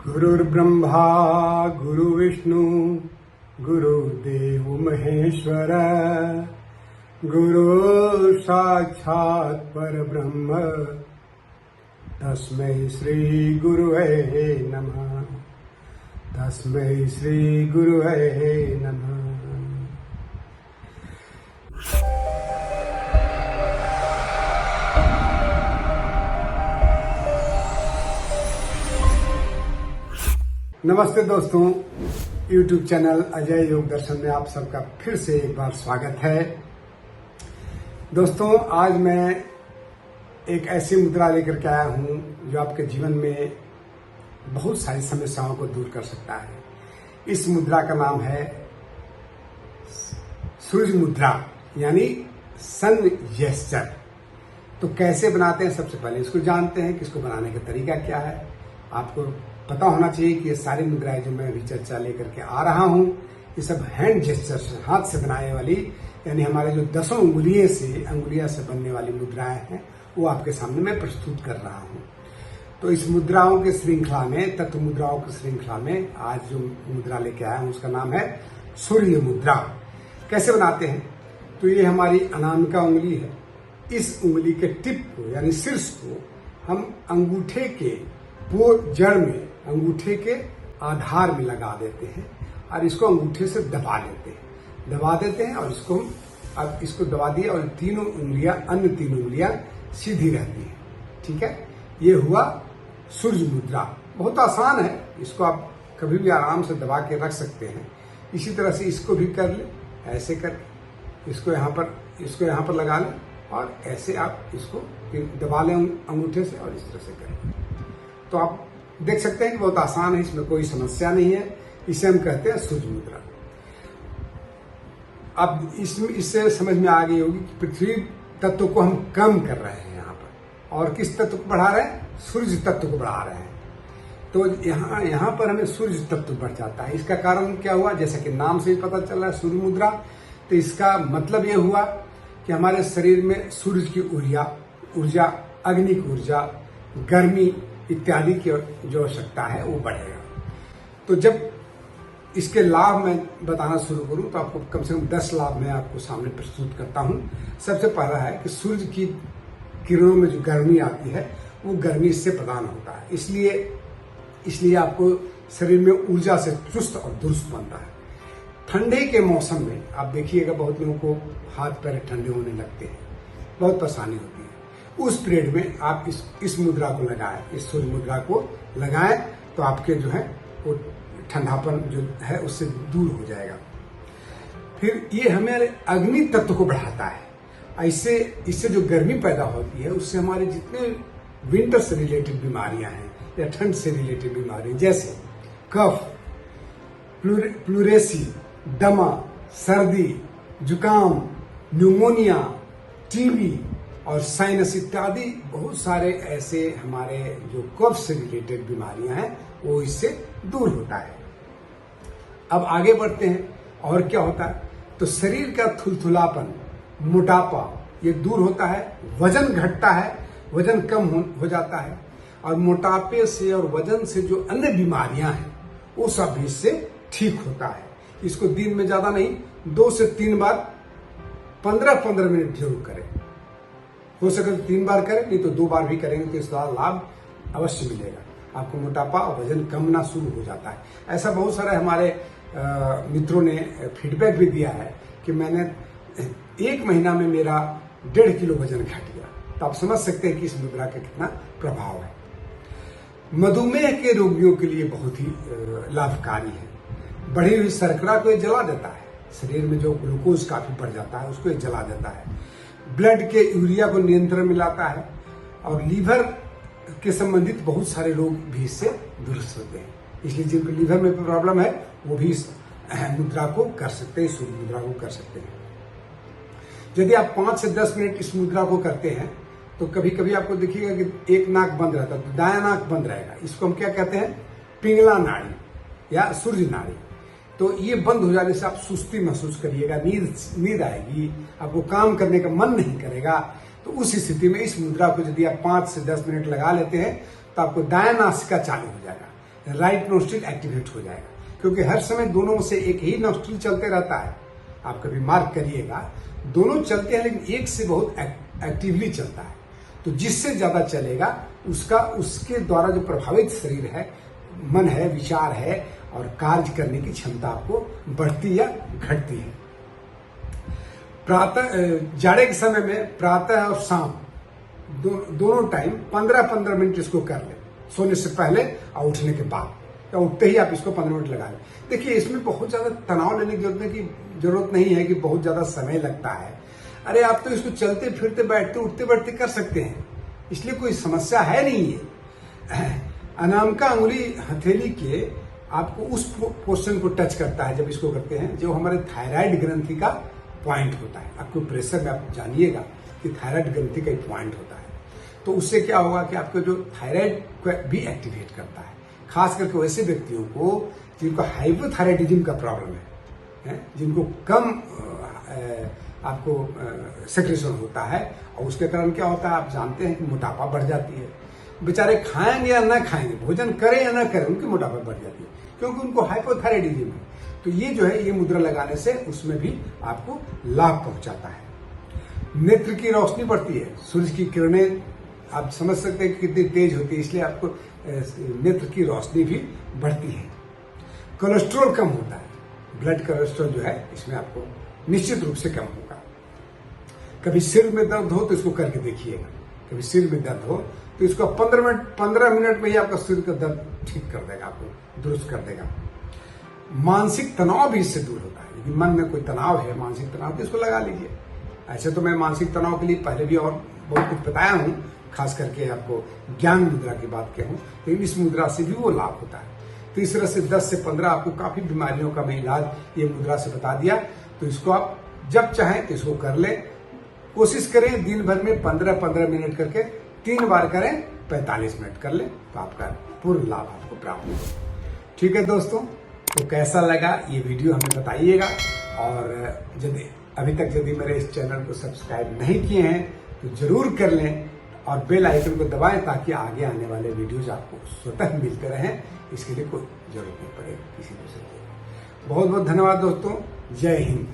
गुरुर्ब्रह्मा गुरुविष्णु गुरुदेव महेश्वर गुरु साक्षात् परब्रह्म तस्मै श्री गुरुवे नमः। तस्मै श्री गुरुवे नमः। नमस्ते दोस्तों, YouTube चैनल अजय योग दर्शन में आप सबका फिर से एक बार स्वागत है। दोस्तों, आज मैं एक ऐसी मुद्रा लेकर के आया हूं जो आपके जीवन में बहुत सारी समस्याओं को दूर कर सकता है। इस मुद्रा का नाम है सूर्य मुद्रा यानी सन जेस्चर। तो कैसे बनाते हैं, सबसे पहले इसको जानते हैं कि इसको बनाने का तरीका क्या है। आपको पता होना चाहिए कि ये सारी मुद्राएं जो मैं अभी चर्चा लेकर के आ रहा हूं, ये सब हैंड जेस्चर से, हाथ से बनाने वाली, यानी हमारे जो 10 अंगुलियां से बनने वाली मुद्राएं हैं, वो आपके सामने मैं प्रस्तुत कर रहा हूं। तो इस मुद्राओं के श्रृंखला में, तत्व मुद्राओं की श्रृंखला में आज जो मुद्रा लेके आया हूं उसका नाम है सूर्य मुद्रा। कैसे बनाते हैं? तो ये हमारी अनामिका उंगली है। इस उंगली के टिप को यानी शीर्ष को हम अंगूठे के जड़ में, अंगूठे के आधार में लगा देते हैं और इसको अंगूठे से दबा देते हैं और इसको अब इसको दबा दिया और अन्य तीन उंगलियां सीधी रहती हैं। ठीक है, ये हुआ सूर्य मुद्रा। बहुत आसान है, इसको आप कभी भी आराम से दबा के रख सकते हैं। इसी तरह से इसको भी कर ले, ऐसे करके इसको यहाँ पर लगा लें और ऐसे आप इसको दबा लें अंगूठे से और इस तरह से करें। तो आप देख सकते हैं कि बहुत आसान है, इसमें कोई समस्या नहीं है। इसे हम कहते हैं सूर्य मुद्रा। अब इससे समझ में आ गई होगी कि पृथ्वी तत्व को हम कम कर रहे हैं यहाँ पर, और किस तत्व को बढ़ा रहे हैं? सूर्य तत्व को बढ़ा रहे हैं। तो यहाँ पर हमें सूर्य तत्व बढ़ जाता है। इसका कारण क्या हुआ? जैसा कि नाम से ही पता चल रहा है, सूर्य मुद्रा। तो इसका मतलब यह हुआ कि हमारे शरीर में सूर्य की ऊर्जा, अग्नि की ऊर्जा, गर्मी इत्यादि की जो आवश्यकता है वो बढ़ेगा। तो जब इसके लाभ मैं बताना शुरू करूं तो आपको कम से कम 10 लाभ मैं आपको सामने प्रस्तुत करता हूं। सबसे पहला है कि सूर्य की किरणों में जो गर्मी आती है वो गर्मी इससे प्रदान होता है, इसलिए आपको शरीर में ऊर्जा से चुस्त और दुरुस्त बनता है। ठंडे के मौसम में आप देखिएगा बहुत लोगों को हाथ पैर ठंडे होने लगते हैं, बहुत परेशानी होती है। उस पीरियड में आप इस मुद्रा को लगाएं, इस सूर्य मुद्रा को लगाएं तो आपके जो है वो ठंडापन जो है उससे दूर हो जाएगा। फिर ये हमारे अग्नि तत्व को बढ़ाता है। इससे जो गर्मी पैदा होती है उससे हमारे जितने विंटर से रिलेटेड बीमारियां हैं या ठंड से रिलेटेड बीमारियां, जैसे कफ, प्लूरेसी, दमा, सर्दी, जुकाम, न्यूमोनिया, टीबी और साइनस इत्यादि बहुत सारे ऐसे हमारे जो कफ से रिलेटेड बीमारियां हैं वो इससे दूर होता है। अब आगे बढ़ते हैं, और क्या होता है? तो शरीर का थुलथुलापन, मोटापा ये दूर होता है। वजन घटता है, वजन कम हो जाता है, और मोटापे से और वजन से जो अन्य बीमारियां हैं वो सब इससे ठीक होता है। इसको दिन में ज्यादा नहीं, 2 से 3 बार 15-15 मिनट जरूर करें। हो सके तो 3 बार करें, नहीं तो 2 बार भी करेंगे तो इसका लाभ अवश्य मिलेगा। आपको मोटापा और वजन कमना शुरू हो जाता है। ऐसा बहुत सारे हमारे मित्रों ने फीडबैक भी दिया है कि मैंने 1 महीना में मेरा 1.5 किलो वजन घट गया। तो आप समझ सकते हैं कि इस मुद्रा का कितना प्रभाव है। मधुमेह के रोगियों के लिए बहुत ही लाभकारी है। बढ़ी हुई शर्करा को ये जला देता है। शरीर में जो ग्लूकोज काफी बढ़ जाता है उसको ये जला देता है। ब्लड के यूरिया को नियंत्रण में लाता है, और लीवर के संबंधित बहुत सारे रोग भी इससे दुरुस्त होते हैं। इसलिए जिनको लीवर में प्रॉब्लम है वो भी इस मुद्रा को कर सकते हैं, सूर्य मुद्रा को कर सकते हैं। यदि आप 5 से 10 मिनट इस मुद्रा को करते हैं तो कभी कभी आपको देखिएगा कि एक नाक बंद रहता है, तो दायां नाक बंद रहेगा। इसको हम क्या कहते हैं? पिंगला नाड़ी या सूर्य नाड़ी। तो ये बंद हो जाने से आप सुस्ती महसूस करिएगा, नींद आएगी, आपको काम करने का मन नहीं करेगा। तो उस स्थिति में इस मुद्रा को यदि आप 5 से 10 मिनट लगा लेते हैं तो आपको दायां नासिका चालू हो जाएगा। राइट नोस्ट्रिल एक्टिवेट हो जाएगा, क्योंकि हर समय दोनों से एक ही नोस्ट्रिल चलते रहता है। आप कभी मार्क करिएगा, दोनों चलते हैं लेकिन एक से बहुत एक्टिवली चलता है। तो जिससे ज्यादा चलेगा उसके द्वारा जो प्रभावित शरीर है, मन है, विचार है और कार्य करने की क्षमता आपको बढ़ती या घटती है। जाड़े के समय में प्रातः और शाम दोनों टाइम 15-15 मिनट इसको कर ले, सोने से पहले और उठने के बाद, या उठते ही आप इसको 15 मिनट लगा लें। देखिए, इसमें बहुत ज्यादा तनाव लेने की जरूरत नहीं है कि बहुत ज्यादा समय लगता है। अरे आप तो इसको चलते फिरते बैठते उठते बैठते कर सकते हैं, इसलिए कोई समस्या है नहीं है। अनामिका अंगुली हथेली के आपको उस पोर्शन को टच करता है जब इसको करते हैं जो हमारे थायराइड ग्रंथि का पॉइंट होता है। आपको प्रेशर में आप जानिएगा कि थायराइड ग्रंथि का एक पॉइंट होता है, तो उससे क्या होगा कि आपको जो थायराइड को भी एक्टिवेट करता है। खास करके वैसे व्यक्तियों को जिनको हाइपोथायराइडिज्म का प्रॉब्लम है, जिनको कम आपको सेक्रेशन होता है, और उसके कारण क्या होता है आप जानते हैं कि मोटापा बढ़ जाती है। बेचारे खाएंगे या ना खाएंगे, भोजन करें या ना करें, उनकी मोटापा बढ़ जाती है क्योंकि उनको हाइपोथायराइडिज्म है। तो ये जो है, ये मुद्रा लगाने से उसमें भी आपको लाभ पहुंचाता है। नेत्र की रोशनी बढ़ती है, सूरज की किरणें आप समझ सकते हैं कि कितनी तेज होती है, इसलिए आपको नेत्र की रोशनी भी बढ़ती है। कोलेस्ट्रॉल कम होता है, ब्लड कोलेस्ट्रॉल जो है इसमें आपको निश्चित रूप से कम होगा। कभी सिर में दर्द हो तो इसको करके देखिएगा, कभी सिर में दर्द हो तो इसको 15 मिनट में ही आपका सिर का दर्द ठीक कर देगा, आपको दुरुस्त कर देगा। मानसिक तनाव भी इससे दूर होता है। यदि मन में कोई तनाव है, मानसिक तनाव, तो इसको लगा लीजिए। ऐसे तो मैं मानसिक तनाव के लिए पहले भी और बहुत कुछ बताया हूं, खास करके आपको ज्ञान मुद्रा की बात किया हूं, लेकिन इस मुद्रा से भी वो लाभ होता है। तो इस तरह से 10 से 15 आपको काफी बीमारियों का मैं इलाज ये मुद्रा से बता दिया। तो इसको आप जब चाहें तो इसको कर लें। कोशिश करें दिन भर में 15-15 मिनट करके 3 बार करें, 45 मिनट कर लें, तो आपका पूर्ण लाभ आपको प्राप्त होगा। ठीक है दोस्तों, तो कैसा लगा ये वीडियो हमें बताइएगा, और यदि अभी तक मेरे इस चैनल को सब्सक्राइब नहीं किए हैं तो जरूर कर लें, और बेल आइकन को दबाएं ताकि आगे आने वाले वीडियोज आपको स्वतः मिलते रहें। इसके लिए कोई जरूरत नहीं पड़ेगी किसी दूसरे की। बहुत बहुत धन्यवाद दोस्तों। जय हिंद।